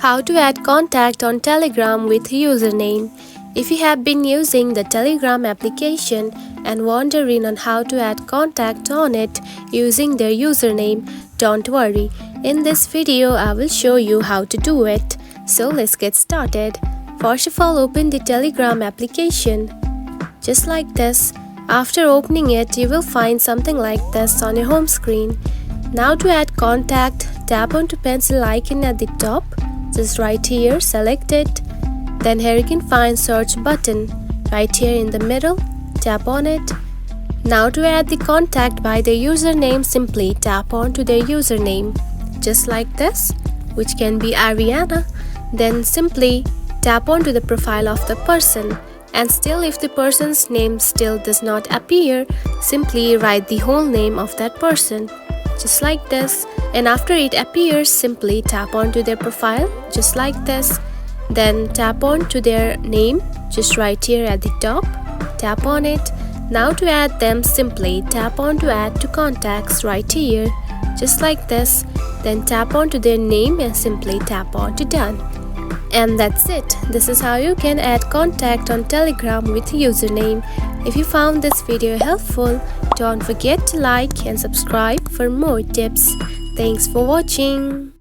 How to add contact on Telegram with username. If you have been using the Telegram application and wondering on how to add contact on it using their username, don't worry. In this video, I will show you how to do it. So let's get started. First of all, open the Telegram application. Just like this. After opening it, you will find something like this on your home screen. Now to add contact, tap onto pencil icon at the top. Just right here, select it. Then here you can find search button. Right here in the middle, tap on it. Now to add the contact by their username, simply tap on to their username. Just like this, which can be Ariana. Then simply tap on to the profile of the person. And still, if the person's name still does not appear, simply write the whole name of that person. Just like this. And after it appears, simply tap on to their profile, just like this. Then tap on to their name, just right here at the top. Tap on it. Now to add them, simply tap on to add to contacts right here, just like this. Then tap on to their name and simply tap on to done. And that's it. This is how you can add contact on Telegram with username. If you found this video helpful, don't forget to like and subscribe for more tips. Thanks for watching.